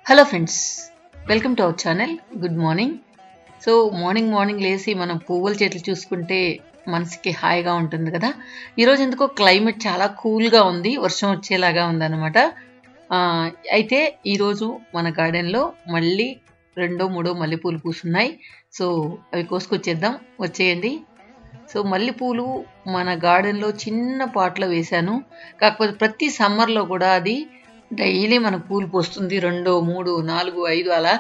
Hello friends, welcome to our channel. Good morning. So morning లేసి మనం పువ్వుల చెట్లు చూసుకుంటే మనసుకి హాయిగా ఉంటుంది కదా. ఈరోజు ఎందుకో క్లైమేట్ చాలా కూల్గా ఉంది, వర్షం వచ్చేలాగా ఉందన్నమాట. అయితే ఈరోజు మన గార్డెన్లో మళ్ళీ రెండో మూడో మల్లెపూలు పూస్తున్నాయి. సో అవి కోసుకొచ్చేద్దాం, వచ్చేయండి. సో మల్లెపూలు మన గార్డెన్లో చిన్న పాట్లో వేశాను. కాకపోతే ప్రతి సమ్మర్లో కూడా అది డైలీ మనకు పూలు పోస్తుంది, 2, 3, 4, 5 అలా.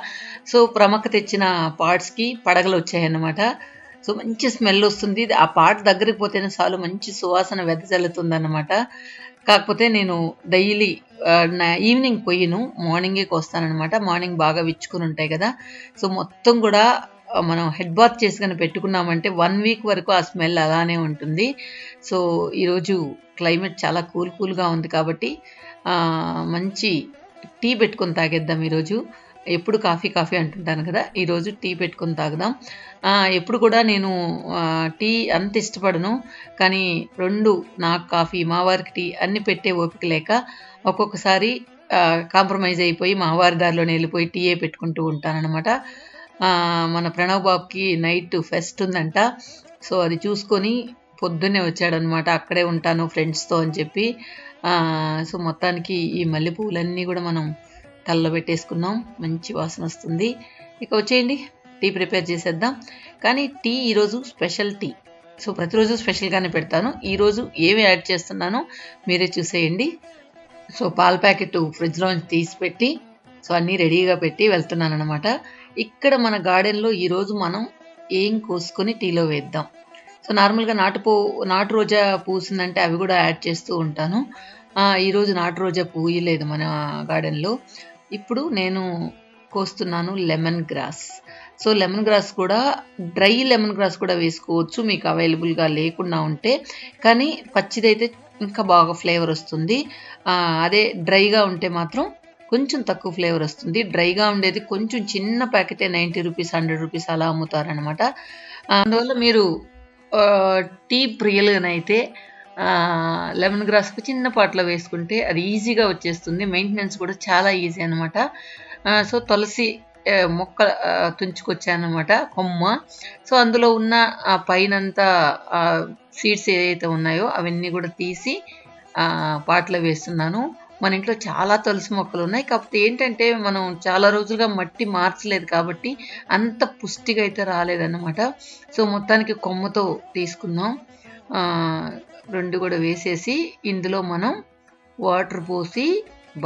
సో ప్రమక్క తెచ్చిన పాట్స్కి పడగలు వచ్చాయన్నమాట. సో మంచి స్మెల్ వస్తుంది. ఆ పాట్ దగ్గరికి పోతేనే చాలు మంచి సువాసన వెదజల్లుతుంది అన్నమాట. కాకపోతే నేను డైలీ ఈవినింగ్ పోయిను, మార్నింగే కోస్తానమాట. మార్నింగ్ బాగా విచ్చుకుని ఉంటాయి కదా. సో మొత్తం కూడా మనం హెడ్ బాత్ చేసుకుని పెట్టుకున్నామంటే 1 వీక్ వరకు ఆ స్మెల్ అలానే ఉంటుంది. సో ఈరోజు క్లైమేట్ చాలా కూల్గా ఉంది కాబట్టి మంచి టీ పెట్టుకొని తాగేద్దాం ఈరోజు. ఎప్పుడు కాఫీ అంటుంటాను కదా, ఈరోజు టీ పెట్టుకొని తాగుదాం. ఎప్పుడు కూడా నేను టీ అంత ఇష్టపడను, కానీ 2 నాకు కాఫీ, మా వారికి టీ అన్ని పెట్టే ఓపిక లేక ఒక్కొక్కసారి కాంప్రమైజ్ అయిపోయి మా వారి దారిలోనే వెళ్ళిపోయి టీయే పెట్టుకుంటూ ఉంటానన్నమాట. మన ప్రణవ్ బాబుకి నైట్ ఫెస్ట్ ఉందంట. సో అది చూసుకొని పొద్దున్నే వచ్చాడనమాట. అక్కడే ఉంటాను ఫ్రెండ్స్తో అని చెప్పి. సో మొత్తానికి ఈ మల్లెపూలన్నీ కూడా మనం తలలో పెట్టేసుకున్నాం, మంచి వాసన వస్తుంది. ఇక వచ్చేయండి, టీ ప్రిపేర్ చేసేద్దాం. కానీ టీ ఈరోజు స్పెషల్ టీ. సో ప్రతిరోజు స్పెషల్గానే పెడతాను, ఈరోజు ఏమి యాడ్ చేస్తున్నానో మీరే చూసేయండి. సో పాల ప్యాకెట్ ఫ్రిడ్జ్లో తీసి పెట్టి, సో అన్నీ రెడీగా పెట్టి వెళ్తున్నాను అనమాట. ఇక్కడ మన గార్డెన్లో ఈరోజు మనం ఏం కోసుకొని టీలో వేద్దాం. సో నార్మల్గా నాటు రోజా పూసిందంటే అవి కూడా యాడ్ చేస్తూ ఉంటాను. ఈరోజు నాటు రోజా పూయలేదు మన గార్డెన్లో. ఇప్పుడు నేను కోస్తున్నాను lemongrass. So lemongrass కూడా, డ్రై లెమన్ గ్రాస్ కూడా వేసుకోవచ్చు మీకు అవైలబుల్గా లేకుండా ఉంటే. కానీ పచ్చిదైతే ఇంకా బాగా ఫ్లేవర్ వస్తుంది. అదే డ్రైగా ఉంటే మాత్రం కొంచెం తక్కువ ఫ్లేవర్ వస్తుంది. డ్రైగా ఉండేది కొంచెం చిన్న ప్యాకెటే 90 రూపీస్ 100 రూపీస్ అలా అమ్ముతారనమాట. అందువల్ల మీరు టీ ప్రియులనైతే లెమన్ గ్రాస్ చిన్న పాట్లో వేసుకుంటే అది ఈజీగా వచ్చేస్తుంది. మెయింటెనెన్స్ కూడా చాలా ఈజీ అనమాట. సో తులసి మొక్క తుంచుకొచ్చానమాట, కొమ్మ. సో అందులో ఉన్న ఆ పైనంతా సీడ్స్ ఏదైతే ఉన్నాయో అవన్నీ కూడా తీసి పాట్లో వేస్తున్నాను. మన ఇంట్లో చాలా తులసి మొక్కలు ఉన్నాయి. కాకపోతే ఏంటంటే మనం చాలా రోజులుగా మట్టి మార్చలేదు కాబట్టి అంత పుష్టిగా అయితే రాలేదన్నమాట. సో మొత్తానికి కొమ్మతో తీసుకున్నాం. 2 కూడా వేసేసి ఇందులో మనం వాటర్ పోసి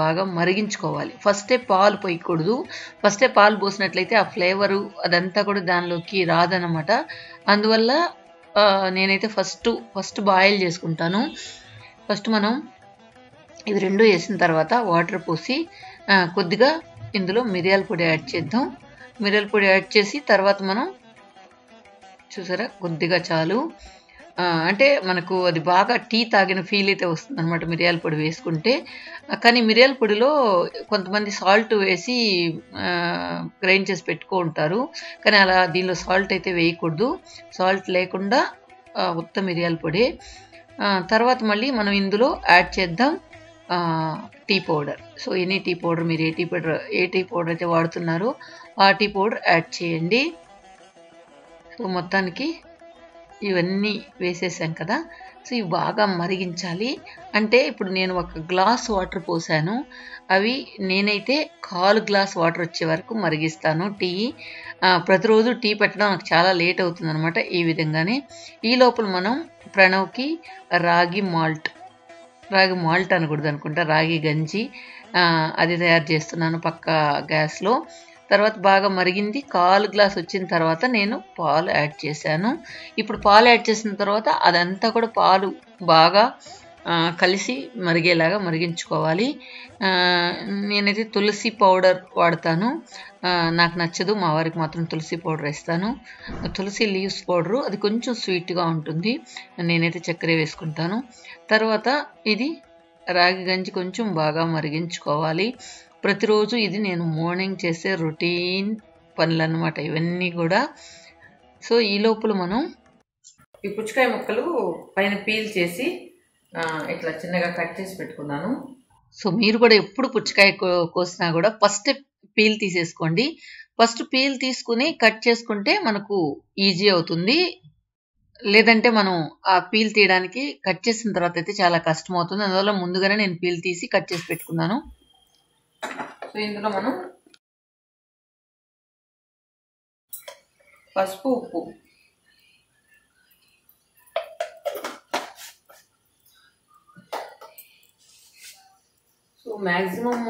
బాగా మరిగించుకోవాలి. ఫస్టే పాలు పోయకూడదు. ఫస్టే పాలు పోసినట్లయితే ఆ ఫ్లేవరు అదంతా కూడా దానిలోకి రాదనమాట. అందువల్ల నేనైతే ఫస్ట్ బాయిల్ చేసుకుంటాను. ఫస్ట్ మనం ఇవి 2 వేసిన తర్వాత వాటర్ పోసి కొద్దిగా ఇందులో మిరియాల పొడి యాడ్ చేద్దాం. మిరియాల పొడి యాడ్ చేసి తర్వాత మనం చూసారా కొద్దిగా చాలు. అంటే మనకు అది బాగా టీ తాగిన ఫీల్ అయితే వస్తుంది అనమాట మిరియాల పొడి వేసుకుంటే. కానీ మిరియాల పొడిలో కొంతమంది సాల్ట్ వేసి గ్రైండ్ చేసి పెట్టుకుంటారు, కానీ అలా దీనిలో సాల్ట్ అయితే వేయకూడదు. సాల్ట్ లేకుండా ఉత్త మిరియాల పొడి. తర్వాత మళ్ళీ మనం ఇందులో యాడ్ చేద్దాం tea powder. So any tea powder, మీరు ఏ టీ పౌడర్ అయితే వాడుతున్నారో ఆ టీ పౌడర్ యాడ్ చేయండి. సో మొత్తానికి ఇవన్నీ వేసేసాం కదా. సో ఇవి బాగా మరిగించాలి. అంటే ఇప్పుడు నేను 1 గ్లాస్ వాటర్ పోసాను, అవి నేనైతే 1/4 గ్లాస్ వాటర్ వచ్చే వరకు మరిగిస్తాను టీ. ప్రతిరోజు టీ పెట్టడం నాకు చాలా లేట్ అవుతుంది అనమాట. ఈ విధంగానే ఈ లోపల మనం ప్రణవ్కి రాగి మాల్ట్ అనకూడదు అనుకుంటా, రాగి గంజి అది తయారు చేస్తున్నాను పక్క గ్యాస్లో. తర్వాత బాగా మరిగింది, 1/4 గ్లాస్ వచ్చిన తర్వాత నేను పాలు యాడ్ చేశాను. ఇప్పుడు పాలు యాడ్ చేసిన తర్వాత అదంతా కూడా పాలు బాగా కలిసి మరిగేలాగా మరిగించుకోవాలి. నేనైతే తులసి పౌడర్ వాడతాను, నాకు నచ్చదు, మా వారికి మాత్రం తులసి పౌడర్ వేస్తాను. తులసి లీవ్స్ పౌడరు అది కొంచెం స్వీట్గా ఉంటుంది, నేనైతే చక్కెర వేసుకుంటాను. తర్వాత ఇది రాగి గంజి కొంచెం బాగా మరిగించుకోవాలి. ప్రతిరోజు ఇది నేను మార్నింగ్ చేసే రొటీన్ పనులు అన్నమాట ఇవన్నీ కూడా. సో ఈ లోపల మనం ఈ పుచ్చకాయ ముక్కలు పైన పీల్ చేసి ఇట్లా చిన్నగా కట్ చేసి పెట్టుకున్నాను. సో మీరు కూడా ఎప్పుడు పుచ్చకాయ కోసినా కూడా ఫస్ట్ పీల్ తీసేసుకోండి. ఫస్ట్ పీల్ తీసుకుని కట్ చేసుకుంటే మనకు ఈజీ అవుతుంది. లేదంటే మనం ఆ పీల్ తీయడానికి కట్ చేసిన తర్వాత అయితే చాలా కష్టం అవుతుంది. అందువల్ల ముందుగానే నేను పీల్ తీసి కట్ చేసి పెట్టుకున్నాను. సో ఇందులో మనం పసుపు, ఉప్పు, సో మ్యాక్సిమం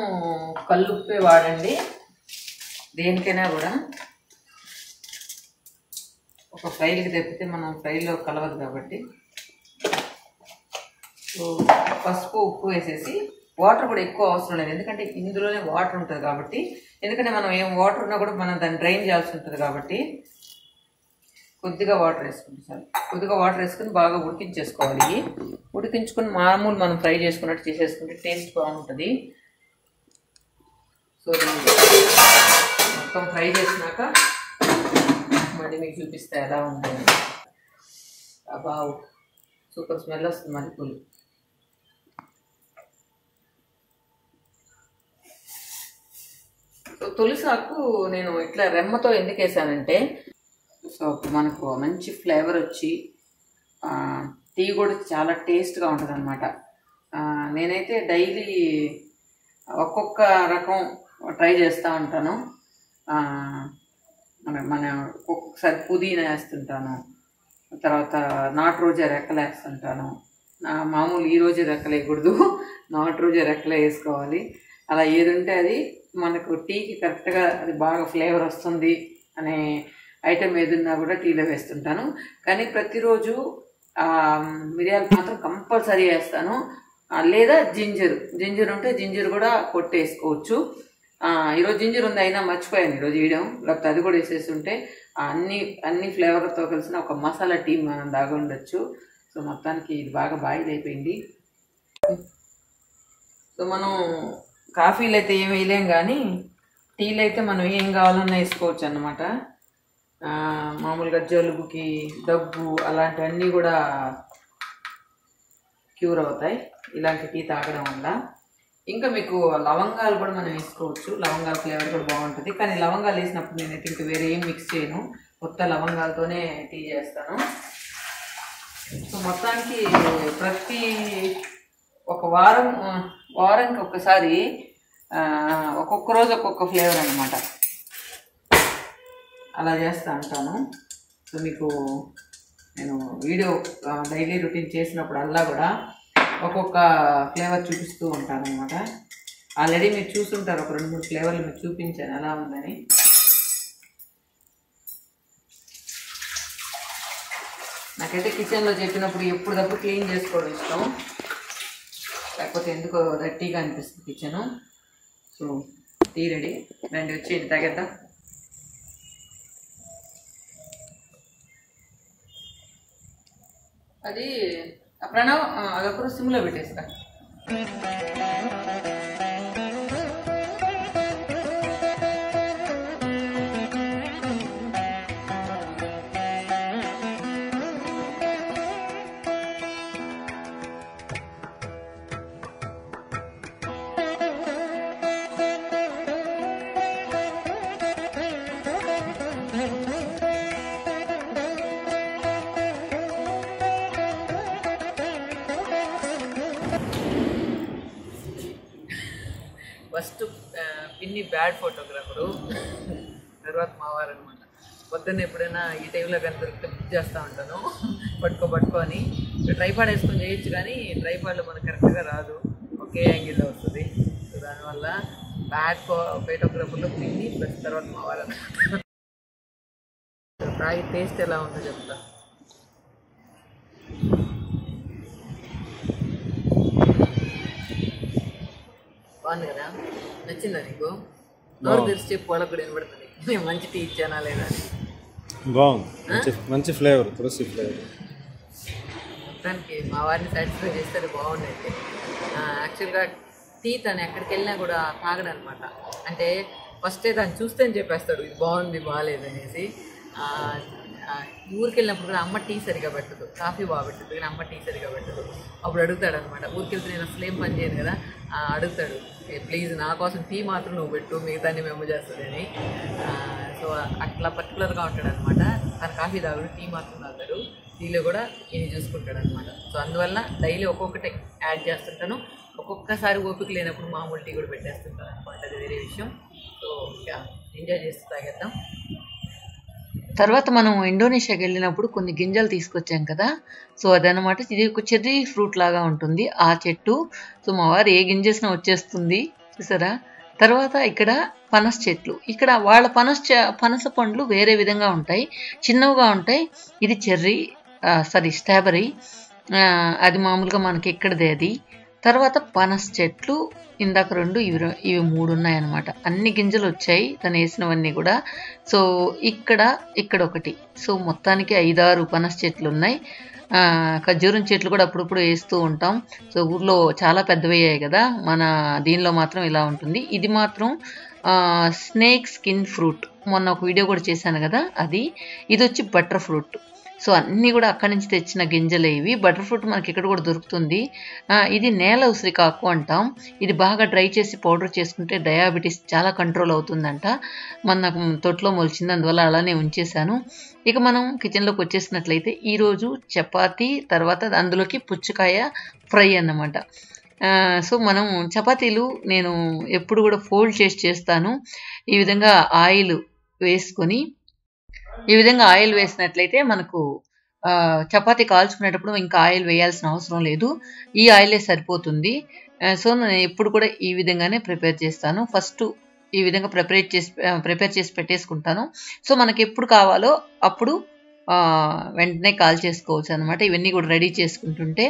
కల్లుప్పే వాడండి దేనికైనా కూడా. ఒక ఫ్రైలకి తెప్పితే మనం ఫ్రైలో కలవదు కాబట్టి. సో పసుపు, ఉప్పు వేసేసి వాటర్ కూడా ఎక్కువ అవసరం లేదు, ఎందుకంటే ఇందులోనే వాటర్ ఉంటుంది కాబట్టి. ఎందుకంటే మనం ఏం వాటర్ ఉన్నా కూడా మనం దాన్ని డ్రైన్ చేయాల్సి ఉంటుంది కాబట్టి కొద్దిగా వాటర్ వేసుకుంటే చాలు. కొద్దిగా వాటర్ వేసుకుని బాగా ఉడికించేసుకోవాలి. ఉడికించుకుని మామూలు మనం ఫ్రై చేసుకున్నట్టు చేసేసుకుంటే టేస్ట్ బాగుంటుంది. సో మొత్తం ఫ్రై చేసినాక మళ్ళీ మీకు చూపిస్తే ఎలా ఉంటుంది. బావు సూపర్ స్మెల్ వస్తుంది మల్లెపూలు. సో తులసాకు నేను ఇట్లా రెమ్మతో ఎందుకు వేసానంటే, సో మనకు మంచి ఫ్లేవర్ వచ్చి టీ కూడా చాలా టేస్ట్గా ఉంటుంది అనమాట. నేనైతే డైలీ ఒక్కొక్క రకం ట్రై చేస్తూ ఉంటాను. మన ఒక్కొక్కసారి పుదీనా వేస్తుంటాను, తర్వాత నాటు రోజా రెక్కలు వేస్తుంటాను. మామూలు ఈ రోజే రెక్కలు వేయకూడదు, నాటు రోజా రెక్కలే వేసుకోవాలి. అలా ఏది ఉంటే అది మనకు టీకి కరెక్ట్గా అది బాగా ఫ్లేవర్ వస్తుంది అనే ఐటెం ఏదున్నా కూడా టీలో వేస్తుంటాను. కానీ ప్రతిరోజు మిరియాలు మాత్రం కంపల్సరీ వేస్తాను. లేదా జింజర్ ఉంటే జింజర్ కూడా కొట్టేసుకోవచ్చు. ఈరోజు జింజర్ ఉంది అయినా మర్చిపోయాను ఈరోజు వేయడం, లేకపోతే అది కూడా వేసేస్తుంటే అన్ని ఫ్లేవర్తో కలిసిన ఒక మసాలా టీ మనం దాగా ఉండొచ్చు. సో మొత్తానికి ఇది బాగా బాయిల్ అయిపోయింది. సో మనం కాఫీలు అయితే ఏం వేయలేం, కానీ టీలు అయితే మనం ఏం కావాలన్నా వేసుకోవచ్చు అన్నమాట. మామూలుగా జలుబుకి, దగ్గు అలాంటివన్నీ కూడా క్యూర్ అవుతాయి ఇలాంటి టీ తాగడం వల్ల. ఇంకా మీకు లవంగాలు కూడా మనం వేసుకోవచ్చు, లవంగాల ఫ్లేవర్ కూడా బాగుంటుంది. కానీ లవంగాలు వేసినప్పుడు నేనైతే ఇంకా వేరే ఏం మిక్స్ చేయను, కొత్త లవంగాలతోనే టీ చేస్తాను. సో మొత్తానికి ప్రతి ఒక వారానికి ఒక్కసారి ఒక్కొక్క రోజు ఒక్కొక్క ఫ్లేవర్ అనమాట అలా చేస్తూ ఉంటాను. సో మీకు నేను వీడియో డైలీ రొటీన్ చేసినప్పుడు అలా కూడా ఒక్కొక్క ఫ్లేవర్ చూపిస్తూ ఉంటాను అనమాట. ఆల్రెడీ మీరు చూసుంటారు, ఒక 2-3 ఫ్లేవర్లు మీకు చూపించాను ఎలా ఉందని. నాకైతే కిచెన్లో చెప్పినప్పుడు ఎప్పుడప్పుడు క్లీన్ చేసుకోవడం ఇష్టం, లేకపోతే ఎందుకో గట్టిగా అనిపిస్తుంది కిచెను. సో టీ రెడీ, రండి వచ్చేయండి తాగేద్దాం. అది ప్రణవ్ అదొకరు సిమ్లో పెట్టేస్తా. ఫస్ట్ పిన్ని బ్యాడ్ ఫోటోగ్రాఫరు, తర్వాత మావారు అనమాట. పొద్దున్న ఎప్పుడైనా ఈ టైంలో కానీ దొరికితే బుక్ చేస్తూ ఉంటాను, పట్టుకో అని. ట్రైపాడ్ వేసుకొని చేయొచ్చు, కానీ ట్రైపాడ్లో మనకు కరెక్ట్గా రాదు, ఒకే యాంగిల్లో వస్తుంది. సో దానివల్ల బ్యాడ్ ఫోటోగ్రాఫర్లో పిన్ని ప్లస్ తర్వాత మావారు అనమాట. తాగి టేస్ట్ ఎలా ఉందో చెప్తా. బాగుంది కదా, నచ్చిందా నీకు? నోరు తెరిచి చెప్పు, వాళ్ళకు కూడా వినబడుతుంది నేను మంచి టీ ఇచ్చానా లేదా. బాగుంది, మంచి ఫ్లేవర్, తులసి ఫ్లేవర్. మొత్తానికి మా వారిని సాటిస్ఫై చేస్తే అది బాగుండేది. యాక్చువల్గా టీ తను ఎక్కడికి వెళ్ళినా కూడా తాగడం అనమాట. అంటే ఫస్టే దాన్ని చూస్తే అని చెప్పేస్తాడు ఇది బాగుంది బాగాలేదు అనేసి. ఊరికి వెళ్ళినప్పుడు కూడా అమ్మ టీ సరిగా పెట్టదు, కాఫీ బాగా పెట్టదు, కానీ అమ్మ టీ సరిగా పెట్టదు. అప్పుడు అడుగుతాడు అనమాట, ఊరికి వెళ్తే నేను అసలు ఏం పని చేయను కదా, అడుగుతాడు ప్లీజ్ నా కోసం టీ మాత్రం నువ్వు పెట్టు, మిగతాన్ని మేము చేస్తుందని. సో అట్లా పర్టికులర్గా ఉంటాడు అనమాట. తన కాఫీ తాగుడు, టీ మాత్రం తాగుతాడు. టీలో కూడా ఇది చూసుకుంటాడు అనమాట. సో అందువల్ల డైలీ ఒక్కొక్కటి యాడ్ చేస్తుంటాను. ఒక్కొక్కసారి ఓపిక లేనప్పుడు మామూలు టీ కూడా పెట్టేస్తుంటాను అనమాట. అది వేరే విషయం. సో ఇంకా ఎంజాయ్ చేస్తూ తాగేద్దాం. తర్వాత మనం ఇండోనేషియాకి వెళ్ళినప్పుడు కొన్ని గింజలు తీసుకొచ్చాం కదా, సో అదనమాట. ఇది ఒక చెర్రీ ఫ్రూట్ లాగా ఉంటుంది ఆ చెట్టు. సో మా వారు ఏ గింజేసినా వచ్చేస్తుంది చూసారా. తర్వాత ఇక్కడ పనస చెట్లు. ఇక్కడ వాళ్ళ పనస పండ్లు వేరే విధంగా ఉంటాయి, చిన్నవిగా ఉంటాయి. ఇది చెర్రీ స్ట్రాబెర్రీ, అది మామూలుగా మనకి ఇక్కడదే అది. తర్వాత పనస చెట్లు ఇందాక 2, ఇవి 3 ఉన్నాయన్నమాట. అన్ని గింజలు వచ్చాయి తను వేసినవన్నీ కూడా. సో ఇక్కడ ఒకటి. సో మొత్తానికి 5-6 పనస చెట్లు ఉన్నాయి. ఖర్జూరం చెట్లు కూడా అప్పుడప్పుడు వేస్తూ ఉంటాం. సో ఊర్లో చాలా పెద్దవయ్యాయి కదా, మన దీనిలో మాత్రం ఇలా ఉంటుంది. ఇది మాత్రం స్నేక్ స్కిన్ ఫ్రూట్, మొన్న ఒక వీడియో కూడా చేశాను కదా అది. ఇది వచ్చి బటర్ ఫ్రూట్. సో అన్నీ కూడా అక్కడి నుంచి తెచ్చిన గింజలే ఇవి. బటర్ ఫ్రూట్ మనకి ఇక్కడ కూడా దొరుకుతుంది. ఇది నేల ఉసిరికాకు అంటాం. ఇది బాగా డ్రై చేసి పౌడర్ చేసుకుంటే డయాబెటీస్ చాలా కంట్రోల్ అవుతుందంట. నాకు తొట్లో మొలిచింది, అందువల్ల అలానే ఉంచేశాను. ఇక మనం కిచెన్లోకి వచ్చేసినట్లయితే ఈరోజు చపాతీ, తర్వాత అందులోకి పుచ్చకాయ ఫ్రై అన్నమాట. సో మనం చపాతీలు నేను ఎప్పుడు కూడా ఫోల్డ్ చేసి చేస్తాను. ఈ విధంగా ఆయిల్ వేసుకొని, ఈ విధంగా ఆయిల్ వేసినట్లయితే మనకు చపాతీ కాల్చుకునేటప్పుడు ఇంకా ఆయిల్ వేయాల్సిన అవసరం లేదు, ఈ ఆయిలే సరిపోతుంది. సో నేను ఎప్పుడు కూడా ఈ విధంగానే ప్రిపేర్ చేస్తాను. ఫస్ట్ ఈ విధంగా ప్రిపేర్ చేసి పెట్టేసుకుంటాను. సో మనకి ఎప్పుడు కావాలో అప్పుడు వెంటనే కాల్ చేసుకోవచ్చు అనమాట. ఇవన్నీ కూడా రెడీ చేసుకుంటుంటే.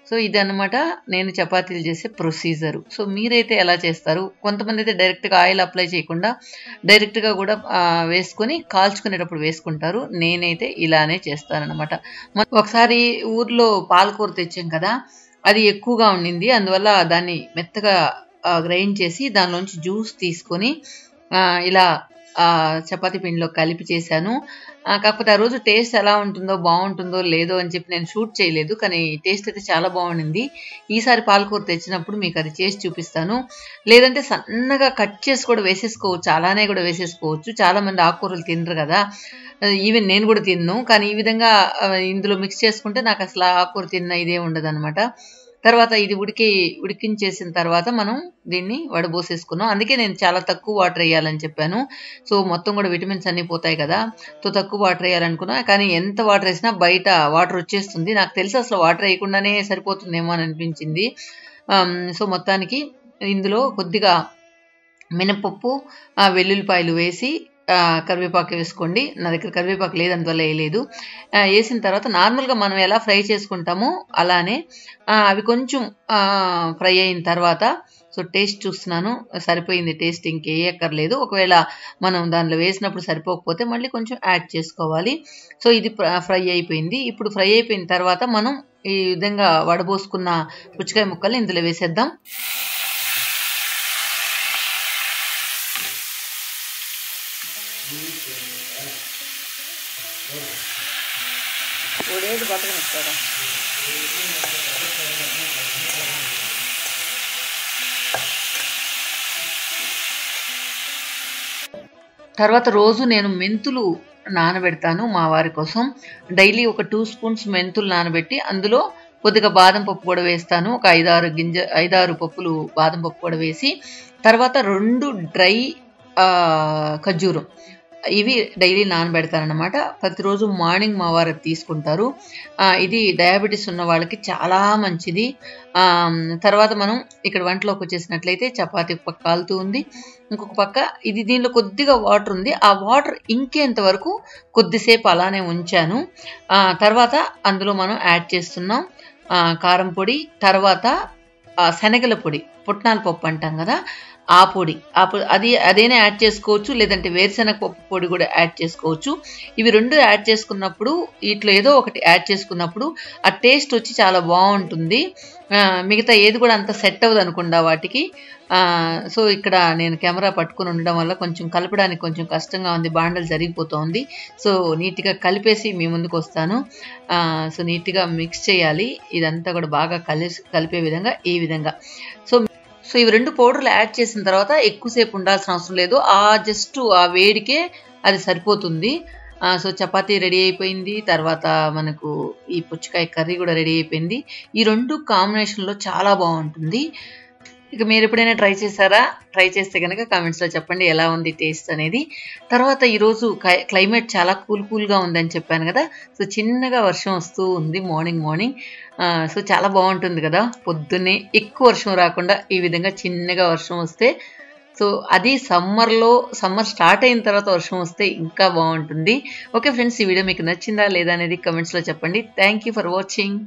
సో ఇదన్నమాట నేను చపాతీలు చేసే ప్రొసీజరు. సో మీరైతే ఎలా చేస్తారు? కొంతమంది అయితే డైరెక్ట్గా ఆయిల్ అప్లై చేయకుండా డైరెక్ట్గా కూడా వేసుకొని కాల్చుకునేటప్పుడు వేసుకుంటారు. నేనైతే ఇలానే చేస్తానన్నమాట. ఒకసారి ఊర్లో పాలకూర తెచ్చాం కదా, అది ఎక్కువగా ఉండింది. అందువల్ల దాన్ని మెత్తగా గ్రైండ్ చేసి దానిలోంచి జ్యూస్ తీసుకొని ఇలా చపాతీ పిండిలో కలిపి చేశాను. కాకపోతే ఆ రోజు టేస్ట్ ఎలా ఉంటుందో, బాగుంటుందో లేదో అని చెప్పి నేను షూట్ చేయలేదు, కానీ టేస్ట్ అయితే చాలా బాగుండింది. ఈసారి పాలకూర తెచ్చినప్పుడు మీకు అది చేసి చూపిస్తాను. లేదంటే సన్నగా కట్ చేసి కూడా వేసేసుకోవచ్చు, అలానే కూడా వేసేసుకోవచ్చు. చాలామంది ఆకుకూరలు తినరు కదా, ఈవెన్ నేను కూడా తిన్ను. కానీ ఈ విధంగా ఇందులో మిక్స్ చేసుకుంటే నాకు అసలు ఆకుకూర తిన్న ఇదే ఉండదు అనమాట. తర్వాత ఇది ఉడికించేసిన తర్వాత మనం దీన్ని వడబోసేసుకున్నాం. అందుకే నేను చాలా తక్కువ వాటర్ వేయాలని చెప్పాను. సో మొత్తం కూడా విటమిన్స్ అన్నీ పోతాయి కదా, సో తక్కువ వాటర్ వేయాలనుకున్నా. కానీ ఎంత వాటర్ వేసినా బయట వాటర్ వచ్చేస్తుంది. నాకు తెలిసి అసలు వాటర్ వేయకుండానే సరిపోతుందేమో అని అనిపించింది. సో మొత్తానికి ఇందులో కొద్దిగా మినపప్పు, వెల్లుల్లిపాయలు వేసి కరివేపాకు వేసుకోండి. నా దగ్గర కరివేపాకు లేదు, అందువల్ల వేయలేదు. వేసిన తర్వాత నార్మల్గా మనం ఎలా ఫ్రై చేసుకుంటామో అలానే అవి కొంచెం ఫ్రై అయిన తర్వాత, సో టేస్ట్ చూస్తున్నాను, సరిపోయింది టేస్ట్, ఇంకేయక్కర్లేదు. ఒకవేళ మనం దానిలో వేసినప్పుడు సరిపోకపోతే మళ్ళీ కొంచెం యాడ్ చేసుకోవాలి. సో ఇది ఫ్రై అయిపోయింది. ఇప్పుడు ఫ్రై అయిపోయిన తర్వాత మనం ఈ విధంగా వడబోసుకున్న పుచ్చకాయ ముక్కల్ని ఇందులో వేసేద్దాం. తర్వాత రోజు నేను మెంతులు నానబెడతాను మా వారి కోసం. డైలీ ఒక 2 స్పూన్స్ మెంతులు నానబెట్టి అందులో కొద్దిగా బాదం పప్పు కూడా వేస్తాను. ఒక 5-6 పప్పులు బాదం పప్పు కూడా వేసి, తర్వాత 2 డ్రై ఖర్జూరం, ఇవి డైలీ నానబెడతానమాట. ప్రతిరోజు మార్నింగ్ మా వారు తీసుకుంటారు. ఇది డయాబెటీస్ ఉన్న వాళ్ళకి చాలా మంచిది. తర్వాత మనం ఇక్కడ వంటలోకి వచ్చేసినట్లయితే చపాతీ పక్క కాలుతూ ఉంది, ఇంకొక పక్క ఇది దీనిలో కొద్దిగా వాటర్ ఉంది. ఆ వాటర్ ఇంకేంత వరకు కొద్దిసేపు అలానే ఉంచాను. తర్వాత అందులో మనం యాడ్ చేస్తున్నాం కారం పొడి, తర్వాత శనగల పొడి, పుట్నాల పప్పు అంటాం కదా, ఆ పొడి అదేనే యాడ్ చేసుకోవచ్చు, లేదంటే వేరుశనగ పప్పు పొడి కూడా యాడ్ చేసుకోవచ్చు. ఇవి రెండు యాడ్ చేసుకున్నప్పుడు వీటిలో ఏదో ఒకటి యాడ్ చేసుకున్నప్పుడు ఆ టేస్ట్ వచ్చి చాలా బాగుంటుంది. మిగతా ఏది కూడా అంత సెట్ అవ్వదు అనుకుండా వాటికి. సో ఇక్కడ నేను కెమెరా పట్టుకుని ఉండడం వల్ల కొంచెం కలపడానికి కొంచెం కష్టంగా ఉంది, బాండలు జరిగిపోతుంది. సో నీట్గా కలిపేసి మీ ముందుకు వస్తాను. సో నీట్గా మిక్స్ చేయాలి, ఇదంతా కూడా బాగా కలిపే విధంగా ఈ విధంగా. సో ఇవి రెండు పౌడర్లు యాడ్ చేసిన తర్వాత ఎక్కువసేపు ఉండాల్సిన అవసరం లేదు, జస్ట్ ఆ వేడికే అది సరిపోతుంది. సో చపాతీ రెడీ అయిపోయింది, తర్వాత మనకు ఈ పుచ్చకాయ కర్రీ కూడా రెడీ అయిపోయింది. ఈ రెండు కాంబినేషన్లో చాలా బాగుంటుంది. ఇక మీరు ఎప్పుడైనా ట్రై చేశారా? ట్రై చేస్తే కనుక కామెంట్స్లో చెప్పండి ఎలా ఉంది టేస్ట్ అనేది. తర్వాత ఈరోజు క్లైమేట్ చాలా కూల్గా ఉందని చెప్పాను కదా. సో చిన్నగా వర్షం వస్తూ ఉంది మార్నింగ్. సో చాలా బాగుంటుంది కదా, పొద్దున్నే ఎక్కువ వర్షం రాకుండా ఈ విధంగా చిన్నగా వర్షం వస్తే. సో అది సమ్మర్ స్టార్ట్ అయిన తర్వాత వర్షం వస్తే ఇంకా బాగుంటుంది. ఓకే ఫ్రెండ్స్, ఈ వీడియో మీకు నచ్చిందా లేదా అనేది కామెంట్స్లో చెప్పండి. Thank you for watching.